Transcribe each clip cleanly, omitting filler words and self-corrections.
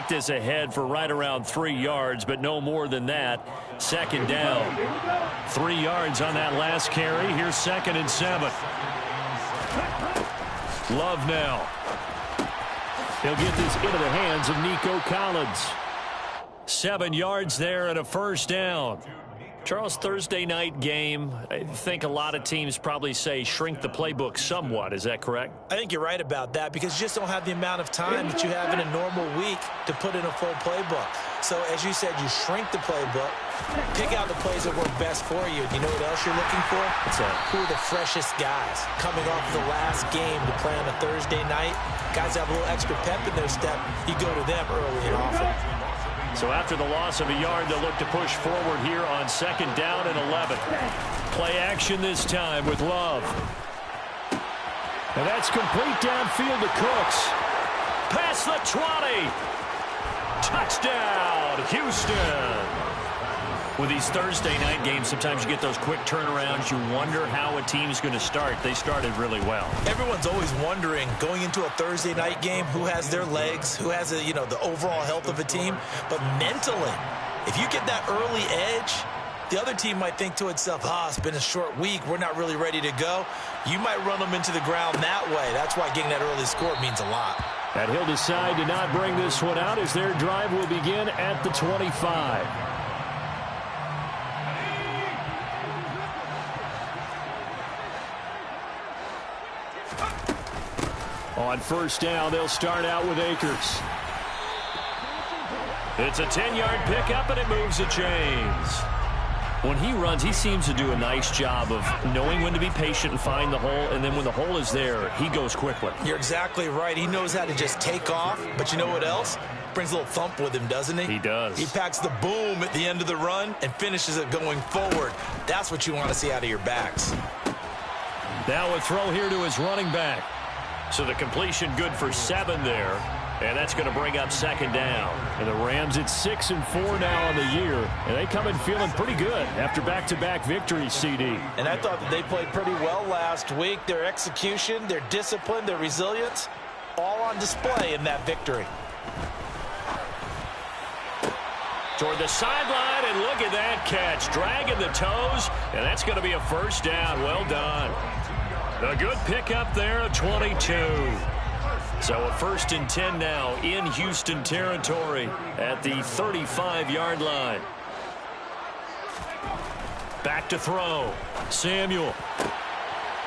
get this ahead for right around 3 yards, but no more than that. Second down. 3 yards on that last carry. Here's 2nd and 7. Love now. He'll get this into the hands of Nico Collins. 7 yards there and a first down. Charles, Thursday night game, I think a lot of teams probably say shrink the playbook somewhat. Is that correct? I think you're right about that because you just don't have the amount of time that you have in a normal week to put in a full playbook. So, as you said, you shrink the playbook, pick out the plays that work best for you. You know what else you're looking for? Who are the freshest guys coming off the last game to play on a Thursday night? Guys have a little extra pep in their step. You go to them early and often. So after the loss of a yard, they'll look to push forward here on 2nd down and 11. Play action this time with Love. And that's complete downfield to Cooks. Past the 20. Touchdown, Houston. With these Thursday night games, sometimes you get those quick turnarounds. You wonder how a team's going to start. They started really well. Everyone's always wondering, going into a Thursday night game, who has their legs, who has the overall health of a team. But mentally, if you get that early edge, the other team might think to itself, it's been a short week. We're not really ready to go. You might run them into the ground that way. That's why getting that early score means a lot. And he'll decide to not bring this one out as their drive will begin at the 25. On first down, they'll start out with Akers. It's a 10-yard pickup, and it moves the chains. When he runs, he seems to do a nice job of knowing when to be patient and find the hole, and then when the hole is there, he goes quickly. You're exactly right. He knows how to just take off, but you know what else? Brings a little thump with him, doesn't he? He does. He packs the boom at the end of the run and finishes it going forward. That's what you want to see out of your backs. Now a throw here to his running back. So the completion good for 7 there. And that's going to bring up 2nd down. And the Rams at 6-4 now on the year. And they come in feeling pretty good after back-to-back victories, CD. And I thought that they played pretty well last week. Their execution, their discipline, their resilience, all on display in that victory. Toward the sideline, and look at that catch. Dragging the toes, and that's going to be a first down. Well done. A good pickup there at 22. So a 1st and 10 now in Houston territory at the 35-yard line. Back to throw. Samuel.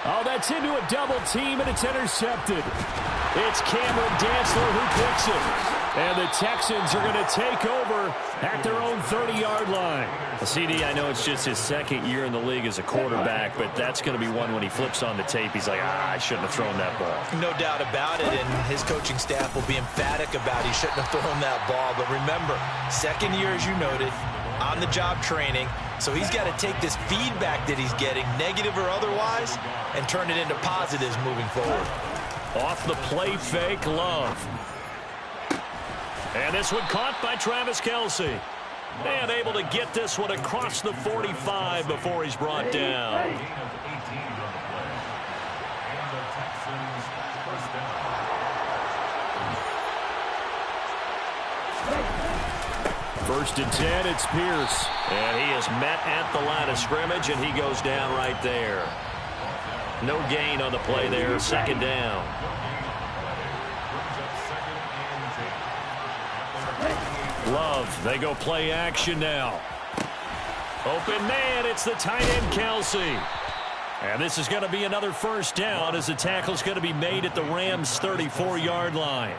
Oh, that's into a double team, and it's intercepted. It's Cameron Dantzler who picks it. And the Texans are going to take over at their own 30-yard line. CD, I know it's just his 2nd year in the league as a quarterback, but that's going to be one when he flips on the tape. He's like, I shouldn't have thrown that ball. No doubt about it, and his coaching staff will be emphatic about he shouldn't have thrown that ball. But remember, 2nd year, as you noted, on-the-job training. So he's got to take this feedback that he's getting, negative or otherwise, and turn it into positives moving forward. Off the play fake, Love. And this one caught by Travis Kelce. And able to get this one across the 45 before he's brought down. First and 10, it's Pierce. And he is met at the line of scrimmage, and he goes down right there. No gain on the play there, 2nd down. Love, they go play action now. Open man, it's the tight end Kelce. And this is going to be another first down as the tackle's going to be made at the Rams' 34-yard line.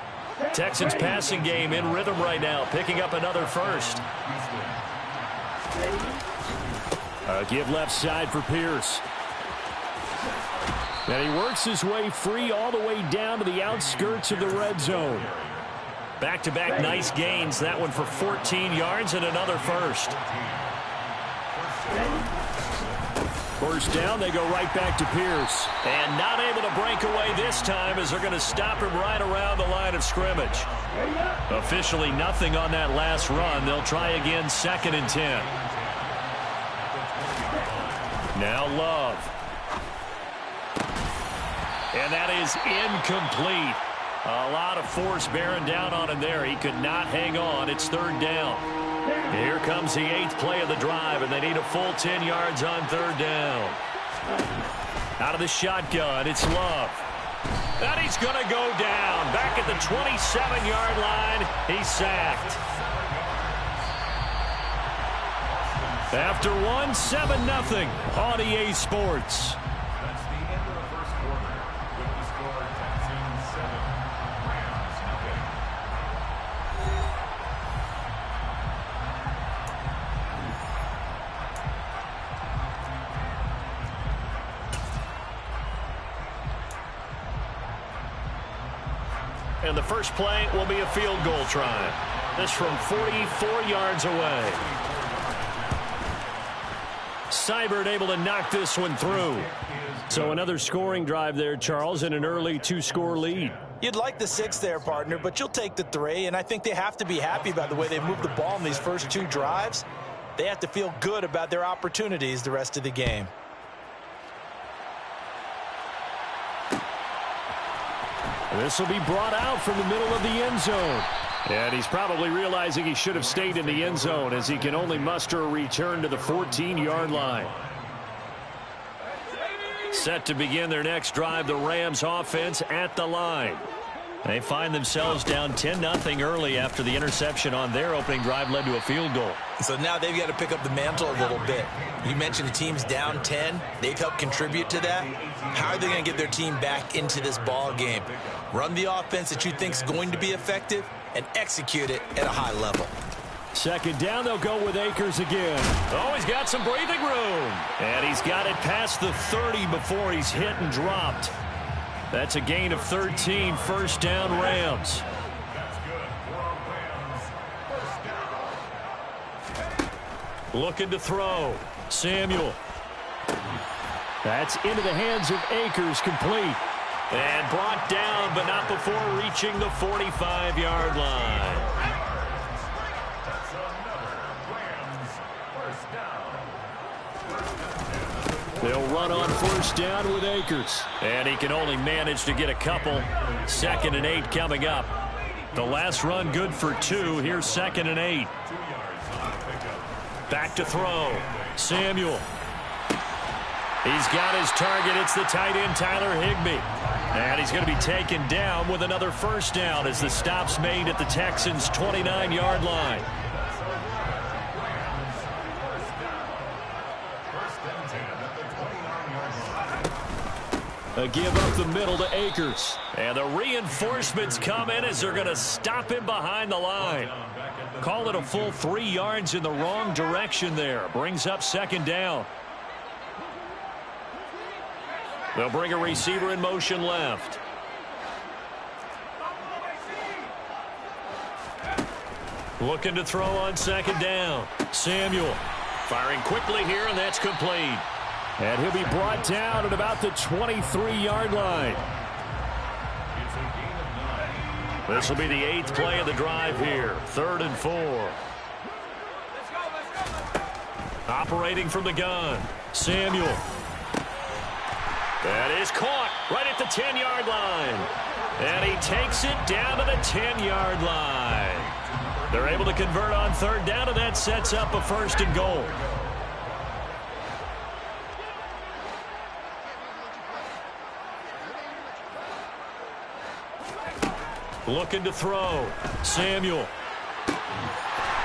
Texans passing game in rhythm right now, picking up another first. Give left side for Pierce. And he works his way free all the way down to the outskirts of the red zone. Back-to-back nice gains. That one for 14 yards and another first. First down, they go right back to Pierce. And not able to break away this time as they're going to stop him right around the line of scrimmage. Officially nothing on that last run. They'll try again 2nd and 10. Now Love. And that is incomplete. A lot of force bearing down on him there. He could not hang on. It's third down. Here comes the 8th play of the drive, and they need a full 10 yards on third down. Out of the shotgun, it's Love. And he's going to go down. Back at the 27-yard line, he's sacked. After one, 7-0 on EA Sports. That's the end of the first quarter with the score Texans 7, Rams nothing. And the first play will be a field goal try. This from 44 yards away. Seibert able to knock this one through. So another scoring drive there, Charles, and an early 2-score lead. You'd like the 6 there, partner, but you'll take the 3, and I think they have to be happy about the way they've moved the ball in these first 2 drives. They have to feel good about their opportunities the rest of the game. This will be brought out from the middle of the end zone. And he's probably realizing he should have stayed in the end zone as he can only muster a return to the 14-yard line. Set to begin their next drive, the Rams offense at the line. They find themselves down 10-0 early after the interception on their opening drive led to a field goal. So now they've got to pick up the mantle a little bit. You mentioned the team's down 10. They've helped contribute to that. How are they going to get their team back into this ball game? Run the offense that you think is going to be effective and execute it at a high level. Second down, they'll go with Akers again. Oh, he's got some breathing room. And he's got it past the 30 before he's hit and dropped. That's a gain of 13, first down Rams. That's good for Rams. First down. Looking to throw. Samuel. That's into the hands of Akers, complete. And brought down, but not before reaching the 45-yard line. That's another Rams first down. They'll run on first down with Akers. And he can only manage to get a couple. 2nd and 8 coming up. The last run good for 2. Here's 2nd and 8. Back to throw. Samuel. He's got his target. It's the tight end, Tyler Higbee. And he's going to be taken down with another first down as the stop's made at the Texans' 29-yard line. A give up the middle to Akers. And the reinforcements come in as they're going to stop him behind the line. Call it a full 3 yards in the wrong direction there. Brings up 2nd down. They'll bring a receiver in motion left. Looking to throw on 2nd down. Samuel firing quickly here, and that's complete. And he'll be brought down at about the 23-yard line. This will be the 8th play of the drive here. 3rd and 4. Operating from the gun. Samuel. That is caught right at the 10-yard line. And he takes it down to the 10-yard line. They're able to convert on 3rd down, and that sets up a 1st and goal. Looking to throw. Samuel.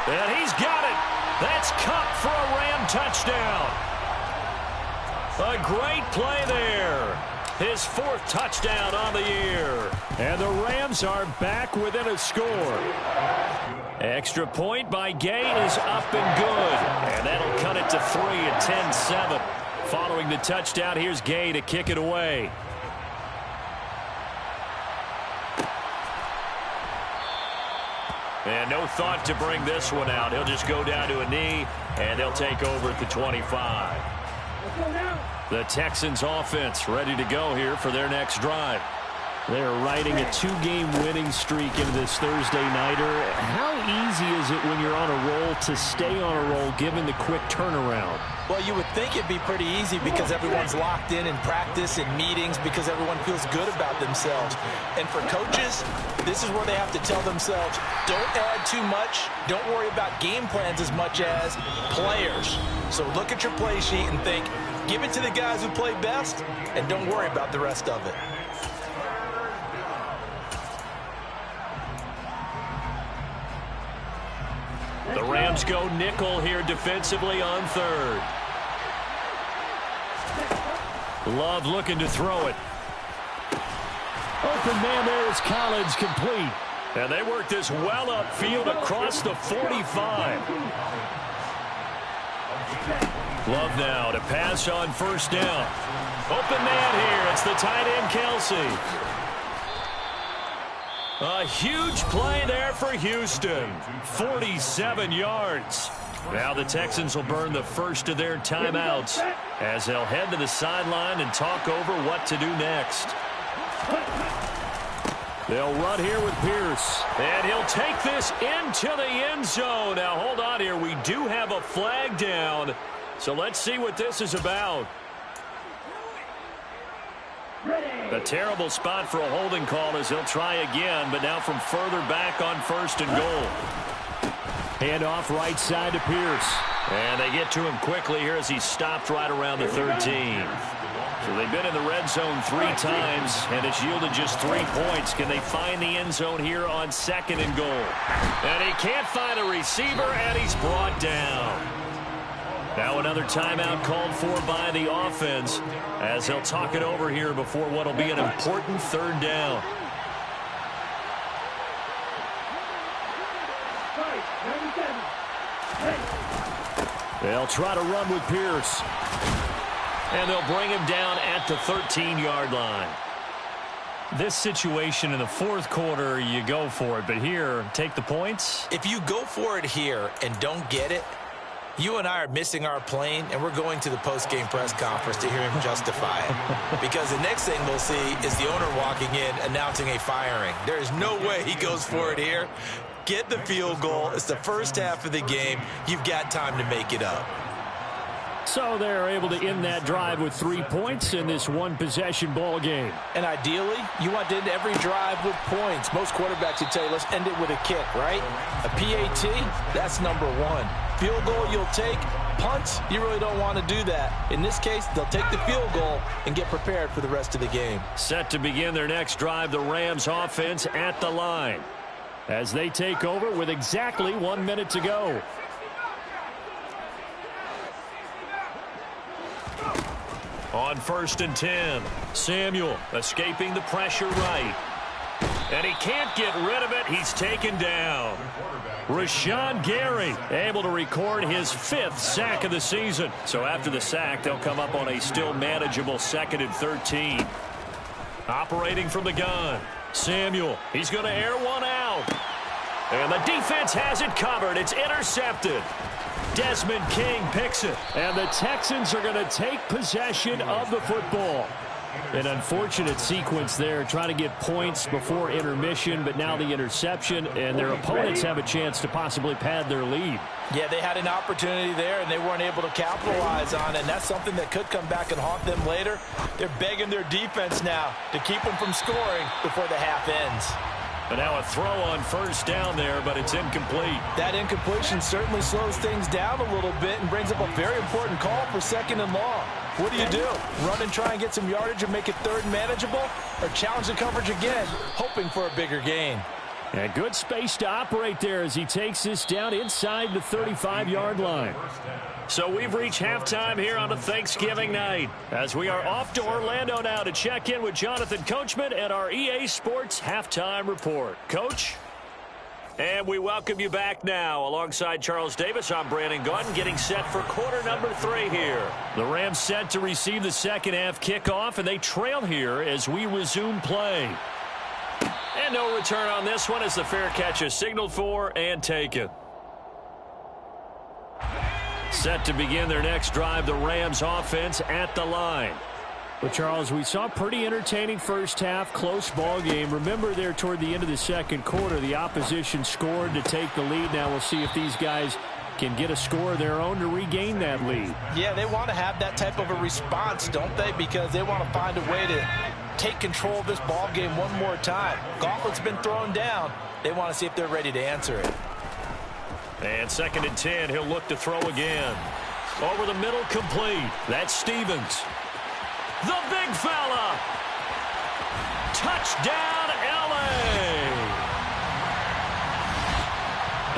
And he's got it. That's Kupp for a Ram touchdown. A great play there. His 4th touchdown on the year. And the Rams are back within a score. Extra point by Gay is up and good. And that'll cut it to 3 at 10-7. Following the touchdown, here's Gay to kick it away. And no thought to bring this one out. He'll just go down to a knee, and they'll take over at the 25. The Texans offense ready to go here for their next drive. They're riding a 2-game winning streak into this Thursday nighter. How easy is it when you're on a roll to stay on a roll given the quick turnaround? Well, you would think it'd be pretty easy because everyone's locked in practice and meetings because everyone feels good about themselves. And for coaches, this is where they have to tell themselves, don't add too much. Don't worry about game plans as much as players. So look at your play sheet and think, give it to the guys who play best, and don't worry about the rest of it. The Rams go nickel here defensively on third. Love looking to throw it. Open man there is Collins, complete. And they work this well upfield across the 45. Love now to pass on first down. Open man here. It's the tight end, Kelsey. A huge play there for Houston. 47 yards. Now the Texans will burn the first of their timeouts as they'll head to the sideline and talk over what to do next. They'll run here with Pierce. And he'll take this into the end zone. Now hold on here. We do have a flag down. So let's see what this is about. A terrible spot for a holding call as he'll try again, but now from further back on first and goal. Handoff right side to Pierce. And they get to him quickly here as he stopped right around the 13. So they've been in the red zone 3 times, and it's yielded just 3 points. Can they find the end zone here on second and goal? And he can't find a receiver, and he's brought down. Now another timeout called for by the offense as they'll talk it over here before what will be an important third down. They'll try to run with Pierce. And they'll bring him down at the 13-yard line. This situation in the fourth quarter, you go for it. But here, take the points. If you go for it here and don't get it, you and I are missing our plane, and we're going to the post-game press conference to hear him justify it. Because the next thing we'll see is the owner walking in announcing a firing. There is no way he goes for it here. Get the field goal. It's the first half of the game. You've got time to make it up. So they're able to end that drive with 3 points in this one-possession ball game. And ideally, you want to end every drive with points. Most quarterbacks would tell you, let's end it with a kick, right? A PAT, that's number 1. Field goal you'll take. Punts, you really don't want to do that. In this case, they'll take the field goal and get prepared for the rest of the game. Set to begin their next drive, the Rams offense at the line as they take over with exactly 1 minute to go. On first and 10, Samuel escaping the pressure right. And he can't get rid of it. He's taken down. Rashawn Gary able to record his 5th sack of the season. So after the sack, they'll come up on a still manageable 2nd and 13. Operating from the gun, Samuel. He's going to air one out. And the defense has it covered. It's intercepted. Desmond King picks it. And the Texans are going to take possession of the football. An unfortunate sequence there, trying to get points before intermission, but now the interception, and their opponents have a chance to possibly pad their lead. Yeah, they had an opportunity there, and they weren't able to capitalize on it, and that's something that could come back and haunt them later. They're begging their defense now to keep them from scoring before the half ends. And now a throw on first down there, but it's incomplete. That incompletion certainly slows things down a little bit and brings up a very important call for 2nd and long. What do? Run and try and get some yardage and make it 3rd manageable, or challenge the coverage again, hoping for a bigger gain? And good space to operate there as he takes this down inside the 35-yard line. So we've reached halftime here on a Thanksgiving night as we are off to Orlando now to check in with Jonathan Coachman and our EA Sports Halftime Report. Coach? And we welcome you back now. Alongside Charles Davis, I'm Brandon Gaudin, getting set for quarter number 3 here. The Rams set to receive the second half kickoff, and they trail here as we resume play. And no return on this one as the fair catch is signaled for and taken. Set to begin their next drive, the Rams offense at the line. Well, Charles, we saw a pretty entertaining first half, close ball game. Remember there toward the end of the second quarter, the opposition scored to take the lead. Now we'll see if these guys can get a score of their own to regain that lead. Yeah, they want to have that type of a response, don't they? Because they want to find a way to take control of this ball game one more time. Gauntlet's been thrown down. They want to see if they're ready to answer it. And 2nd and 10, he'll look to throw again. Over the middle, complete. That's Stevens. The big fella. Touchdown, L.A.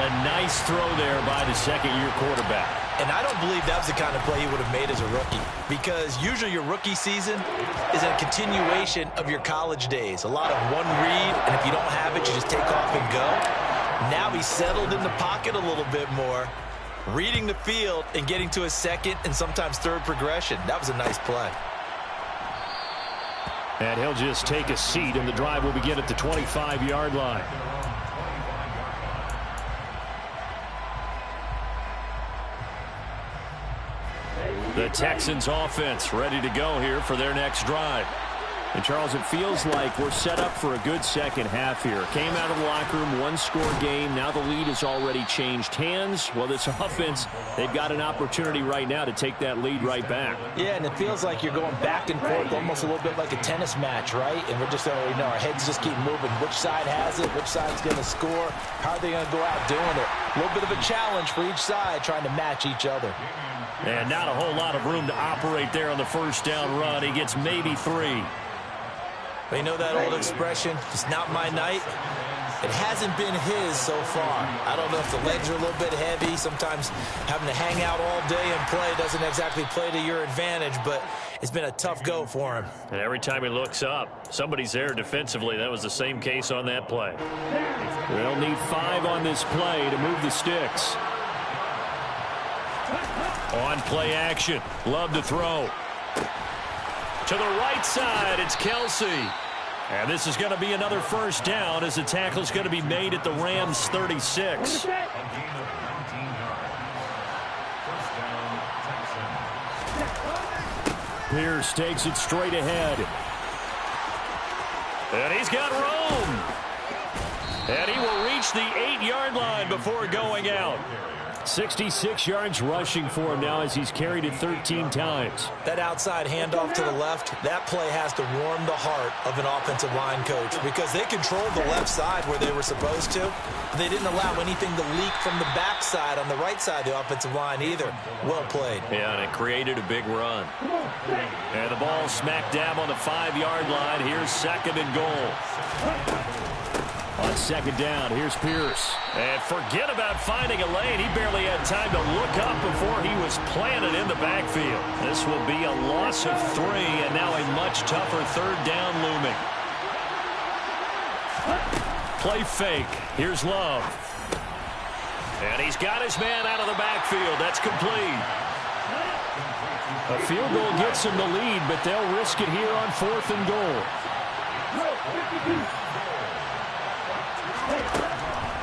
A nice throw there by the second-year quarterback. And I don't believe that was the kind of play he would have made as a rookie, because usually your rookie season is a continuation of your college days. A lot of one read, and if you don't have it, you just take off and go. Now he's settled in the pocket a little bit more, reading the field and getting to his second and sometimes third progression. That was a nice play. And he'll just take a seat, and the drive will begin at the 25-yard line. The Texans offense ready to go here for their next drive. And, Charles, it feels like we're set up for a good second half here. Came out of the locker room, one-score game. Now the lead has already changed hands. Well, this offense, they've got an opportunity right now to take that lead right back. Yeah, and it feels like you're going back and forth almost a little bit like a tennis match, right? And we're just already know our heads just keep moving. Which side has it? Which side's going to score? How are they going to go out doing it? A little bit of a challenge for each side trying to match each other. And not a whole lot of room to operate there on the first down run. He gets maybe 3. But you know that old expression, it's not my night? It hasn't been his so far. I don't know if the legs are a little bit heavy. Sometimes having to hang out all day and play doesn't exactly play to your advantage, but it's been a tough go for him. And every time he looks up, somebody's there defensively. That was the same case on that play. They'll need 5 on this play to move the sticks. On play action. Love to throw. To the right side, it's Kelsey. And this is going to be another first down as the tackle's going to be made at the Rams 36. Pierce takes it straight ahead. And he's got room. And he will reach the 8-yard line before going out. 66 yards rushing for him now as he's carried it 13 times. That outside handoff to the left, that play has to warm the heart of an offensive line coach because they controlled the left side where they were supposed to. They didn't allow anything to leak from the backside on the right side of the offensive line either. Well played. Yeah, and it created a big run. And the ball smack dab on the 5-yard line. Here's 2nd and goal. On 2nd down, here's Pierce. And forget about finding a lane. He barely had time to look up before he was planted in the backfield. This will be a loss of 3, and now a much tougher 3rd down looming. Play fake. Here's Love. And he's got his man out of the backfield. That's complete. A field goal gets him the lead, but they'll risk it here on 4th and goal.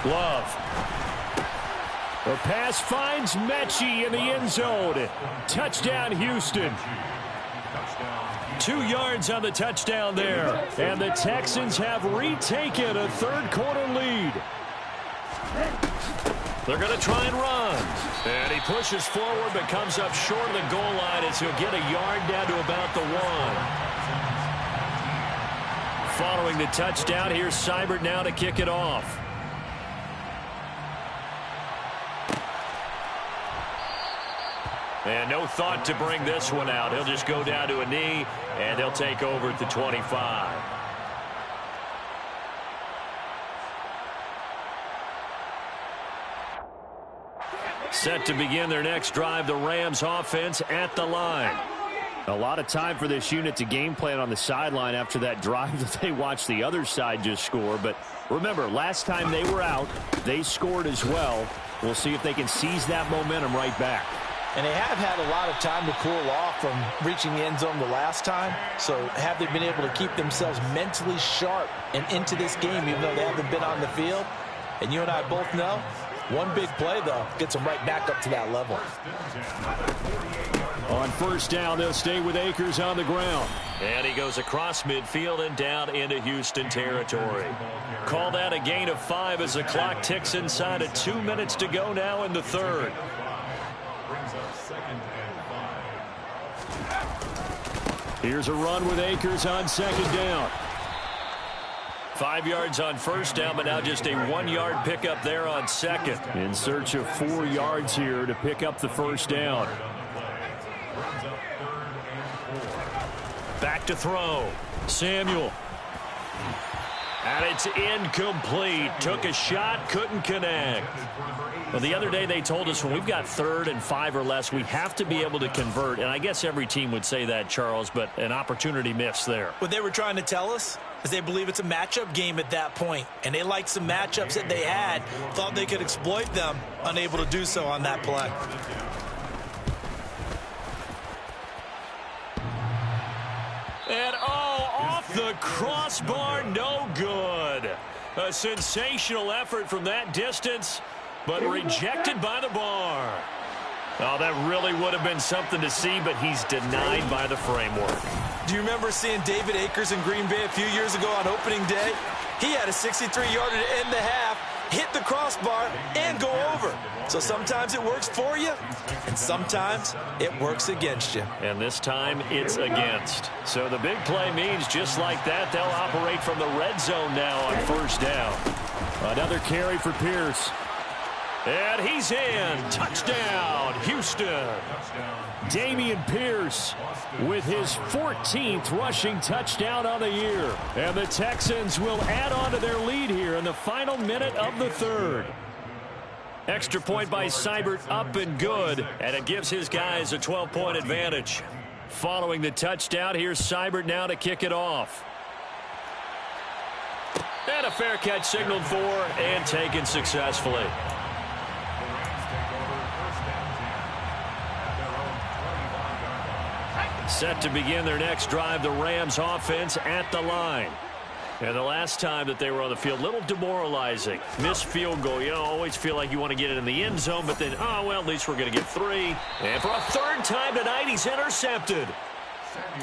Love. The pass finds Mechie in the end zone. Touchdown, Houston. 2 yards on the touchdown there. And the Texans have retaken a 3rd quarter lead. They're going to try and run. And he pushes forward but comes up short of the goal line as he'll get a yard down to about the 1. Following the touchdown, here's Seibert now to kick it off. And no thought to bring this one out. He'll just go down to a knee, and they'll take over at the 25. Set to begin their next drive, the Rams offense at the line. A lot of time for this unit to game plan on the sideline after that drive that they watched the other side just score. But remember, last time they were out, they scored as well. We'll see if they can seize that momentum right back. And they have had a lot of time to cool off from reaching the end zone the last time. So have they been able to keep themselves mentally sharp and into this game even though they haven't been on the field? And you and I both know One big play, though, gets them right back up to that level. On first down, they'll stay with Akers on the ground. And he goes across midfield and down into Houston territory. Call that a gain of 5 as the clock ticks inside of 2 minutes to go now in the third. Here's a run with Akers on second down. 5 yards on first down, but now just a 1-yard pickup there on second. In search of 4 yards here to pick up the first down. Back to throw. Samuel. And it's incomplete. Took a shot, couldn't connect. Well, the other day they told us when we've got 3rd and 5 or less, we have to be able to convert. And I guess every team would say that, Charles, but an opportunity missed there. What they were trying to tell us is they believe it's a matchup game at that point. And they liked some matchups that they had, thought they could exploit them, unable to do so on that play. And, off the crossbar, no good. A sensational effort from that distance, but rejected by the bar. Oh, that really would have been something to see, but he's denied by the framework. Do you remember seeing David Akers in Green Bay a few years ago on opening day? He had a 63-yarder to end the half, hit the crossbar, and go over. So sometimes it works for you, and sometimes it works against you. And this time, it's against. So the big play means just like that, they'll operate from the red zone now on first down. Another carry for Pierce. And he's in. Touchdown, Houston. Dameon Pierce with his 14th rushing touchdown on the year. And the Texans will add on to their lead here in the final minute of the third. Extra point by Seibert, up and good. And it gives his guys a 12-point advantage. Following the touchdown, here's Seibert now to kick it off. And a fair catch signaled for and taken successfully. Set to begin their next drive, the Rams offense at the line. And the last time that they were on the field, a little demoralizing. Missed field goal. You always feel like you want to get it in the end zone, but then, well, at least we're going to get 3. And for a 3rd time tonight, he's intercepted.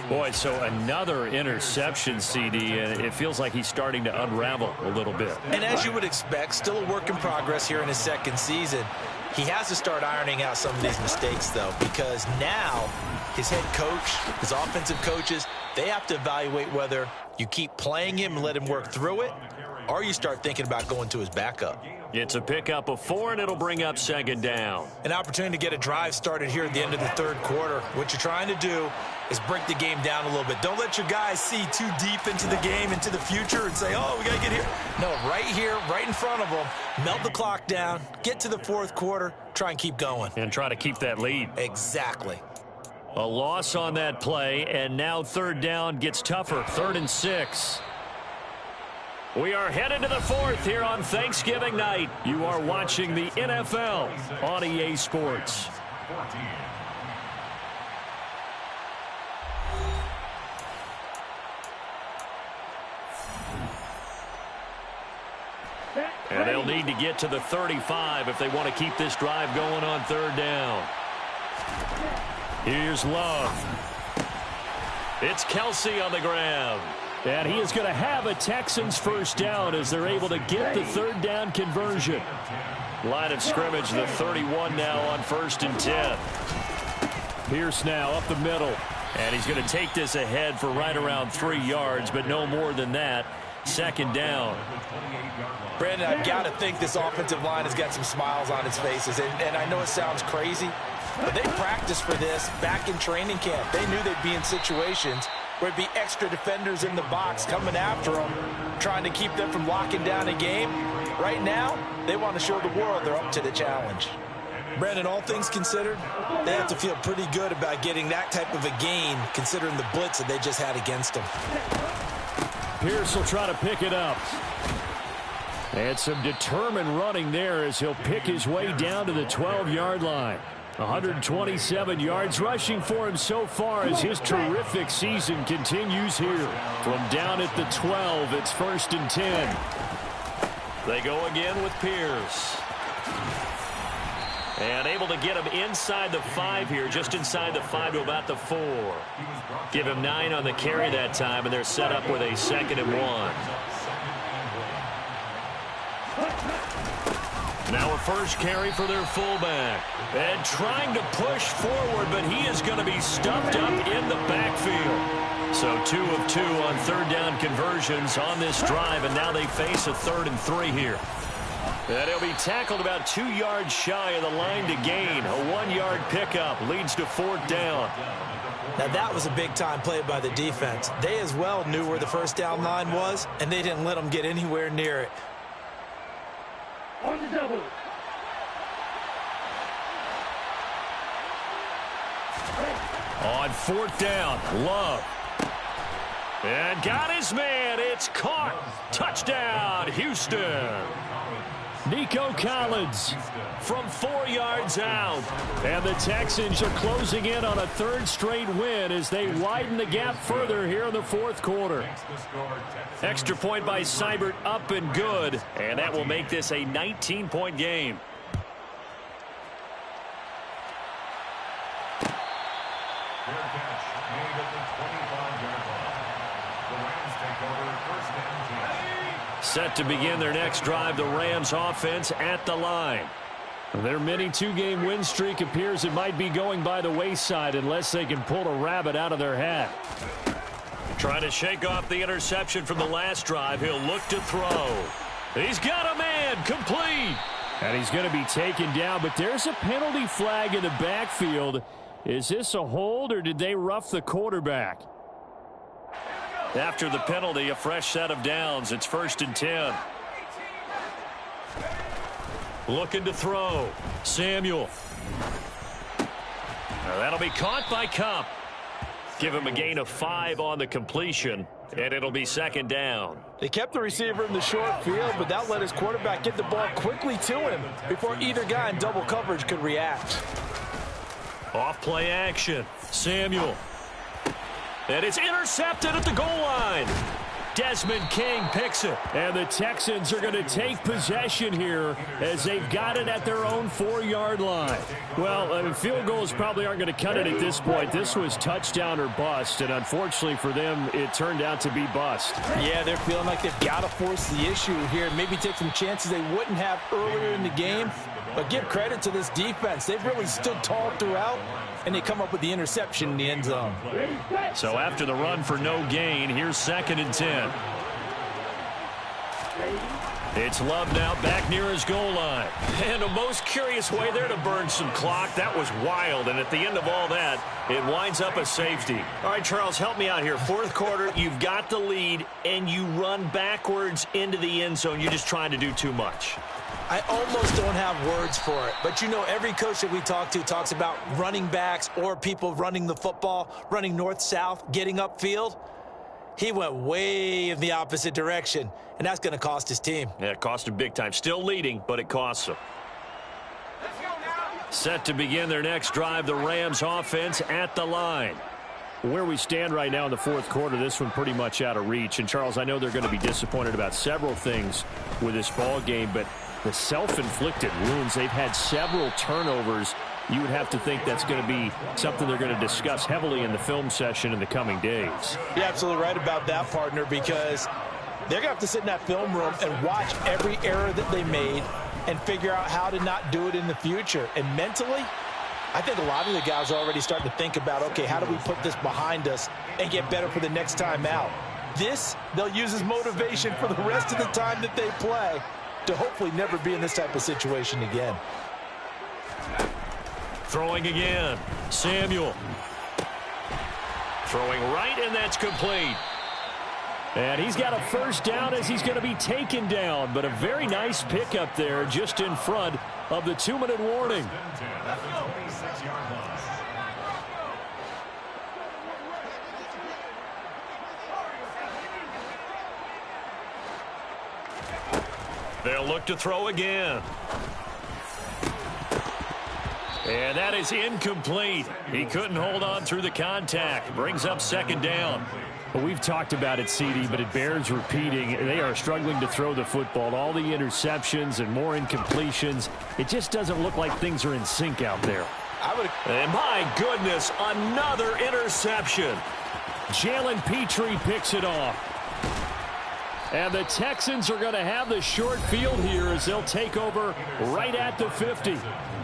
Boy, so another interception, CD, and it feels like he's starting to unravel a little bit. And as you would expect, still a work in progress here in his second season. He has to start ironing out some of these mistakes, though, because now his head coach, his offensive coaches, they have to evaluate whether you keep playing him and let him work through it, or you start thinking about going to his backup. It's a pickup of 4, and it'll bring up second down. An opportunity to get a drive started here at the end of the third quarter. What you're trying to do is break the game down a little bit. Don't let your guys see too deep into the game, into the future, and say, oh, we got to get here. No, right here, right in front of them, melt the clock down, get to the fourth quarter, try and keep going. And try to keep that lead. Exactly. A loss on that play, and now third down gets tougher. 3rd and 6. We are headed to the 4th here on Thanksgiving night. You are watching the NFL on EA Sports. And they'll need to get to the 35 if they want to keep this drive going on 3rd down. Here's Love. It's Kelsey on the ground. And he is going to have a Texans first down as they're able to get the 3rd down conversion. Line of scrimmage, the 31 now on 1st and 10. Pierce now up the middle. And he's going to take this ahead for right around 3 yards, but no more than that. 2nd down. Brandon, I've got to think this offensive line has got some smiles on its faces. And I know it sounds crazy, but they practiced for this back in training camp. They knew they'd be in situations where it'd be extra defenders in the box coming after them, trying to keep them from locking down a game. Right now, they want to show the world they're up to the challenge. Brandon, all things considered, they have to feel pretty good about getting that type of a gain, considering the blitz that they just had against them. Pierce will try to pick it up. And some determined running there as he'll pick his way down to the 12-yard line. 127 yards rushing for him so far as his terrific season continues here. From down at the 12, it's 1st and 10. They go again with Pierce. And able to get him inside the 5 here, just inside the 5 to about the 4. Give him 9 on the carry that time, and they're set up with a 2nd and 1. Now a first carry for their fullback. And trying to push forward, but he is going to be stuffed up in the backfield. So 2 of 2 on 3rd down conversions on this drive, and now they face a 3rd and 3 here. And he'll be tackled about 2 yards shy of the line to gain. A 1-yard pickup leads to 4th down. Now that was a big-time play by the defense. They as well knew where the first down line was, and they didn't let them get anywhere near it. On the double. On 4th down, Love. And got his man. It's caught. Touchdown, Houston. Nico Collins From 4 yards out. and the Texans are closing in on a 3rd straight win as they widen the gap further here in the 4th quarter. Extra point by Seibert, up and good. And that will make this a 19-point game. Fair catch made at the 25-yard line. The Rams take over 1st and 10. Set to begin their next drive, the Rams offense at the line. Their mini 2-game win streak appears it might be going by the wayside unless they can pull a rabbit out of their hat. Trying to shake off the interception from the last drive. He'll look to throw. He's got a man, complete. And he's going to be taken down, but there's a penalty flag in the backfield. Is this a hold or did they rough the quarterback? After the penalty, a fresh set of downs. It's 1st and 10. Looking to throw. Samuel. Now that'll be caught by Kupp. Give him a gain of 5 on the completion, and it'll be 2nd down. They kept the receiver in the short field, but that let his quarterback get the ball quickly to him before either guy in double coverage could react. Off play action. Samuel. And it's intercepted at the goal line. Desmond King picks it. And the Texans are going to take possession here as they've got it at their own 4-yard line. Well, field goals probably aren't going to cut it at this point. This was touchdown or bust, and unfortunately for them, it turned out to be bust. Yeah, they're feeling like they've got to force the issue here. Maybe take some chances they wouldn't have earlier in the game. But give credit to this defense. They've really stood tall throughout, and they come up with the interception in the end zone. So after the run for no gain, here's 2nd and 10. It's Love now back near his goal line. And a most curious way there to burn some clock. That was wild, and at the end of all that, it winds up a safety. All right, Charles, help me out here. 4th quarter, you've got the lead, and you run backwards into the end zone. You're just trying to do too much. I almost don't have words for it. But, you know, every coach that we talk to talks about running backs or people running the football, running north-south, getting upfield. He went way in the opposite direction, and that's going to cost his team. Yeah, it cost him big time. Still leading, but it costs him. Set to begin their next drive, the Rams offense at the line. Where we stand right now in the 4th quarter, this one pretty much out of reach. And, Charles, I know they're going to be disappointed about several things with this ball game, but the self-inflicted wounds, they've had several turnovers. You would have to think that's going to be something they're going to discuss heavily in the film session in the coming days. You're absolutely right about that, partner, because they're going to have to sit in that film room and watch every error that they made and figure out how to not do it in the future. And mentally, I think a lot of the guys are already starting to think about, okay, how do we put this behind us and get better for the next time out? This, they'll use as motivation for the rest of the time that they play to hopefully never be in this type of situation again. Throwing again. Samuel. Throwing right, and that's complete. And he's got a 1st down as he's going to be taken down. But a very nice pickup there just in front of the 2-minute warning. They'll look to throw again. And that is incomplete. He couldn't hold on through the contact. Brings up 2nd down. Well, we've talked about it, CD, but it bears repeating. They are struggling to throw the football. All the interceptions and more incompletions. It just doesn't look like things are in sync out there. And my goodness, another interception. Jalen Petrie picks it off. And the Texans are going to have the short field here as they'll take over right at the 50.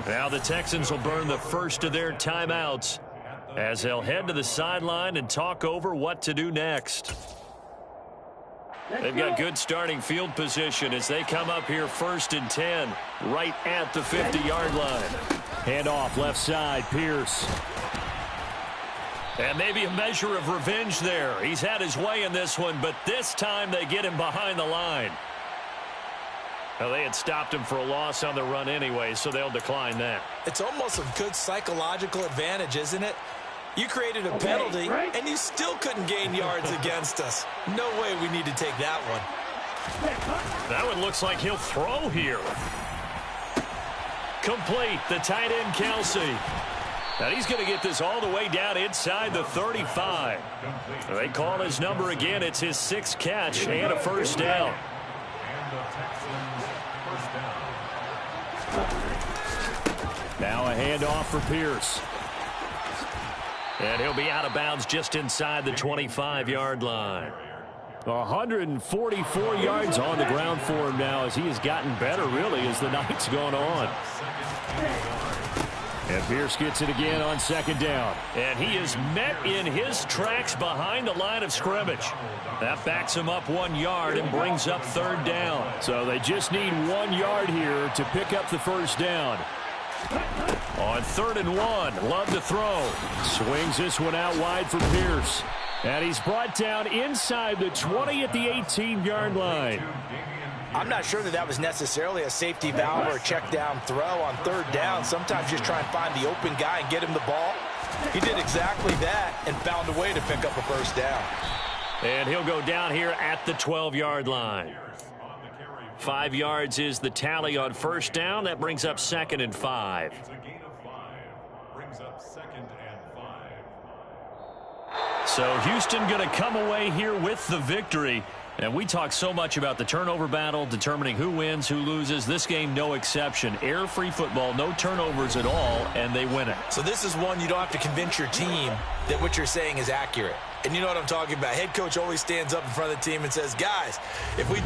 Now the Texans will burn the first of their timeouts as they'll head to the sideline and talk over what to do next. They've got good starting field position as they come up here 1st and 10 right at the 50-yard line. Handoff left side, Pierce. And maybe a measure of revenge there. He's had his way in this one, but this time they get him behind the line. Well, they had stopped him for a loss on the run anyway, so they'll decline that. It's almost a good psychological advantage, isn't it? You created a penalty, and you still couldn't gain yards against us. No way we need to take that one. That one looks like he'll throw here. Complete, the tight end, Kelsey. Now he's going to get this all the way down inside the 35. They call his number again. It's his 6th catch and a first down. Now a handoff for Pierce. And he'll be out of bounds just inside the 25-yard line. 144 yards on the ground for him now as he has gotten better, really, as the night's gone on. And Pierce gets it again on 2nd down. And he is met in his tracks behind the line of scrimmage. That backs him up 1 yard and brings up 3rd down. So they just need 1 yard here to pick up the first down. On 3rd and 1, Love to throw. Swings this one out wide for Pierce. And he's brought down inside the 20 at the 18-yard line. I'm not sure that was necessarily a safety valve or a check down throw on 3rd down. Sometimes just try and find the open guy and get him the ball. He did exactly that and found a way to pick up a first down. And he'll go down here at the 12-yard line. 5 yards is the tally on 1st down. That brings up 2nd and 5. It's a gain of 5. Brings up 2nd and 5. So Houston going to come away here with the victory. And we talk so much about the turnover battle, determining who wins, who loses. This game, no exception. Air-free football, no turnovers at all, and they win it. So this is one you don't have to convince your team that what you're saying is accurate. And you know what I'm talking about. Head coach always stands up in front of the team and says, guys, if we do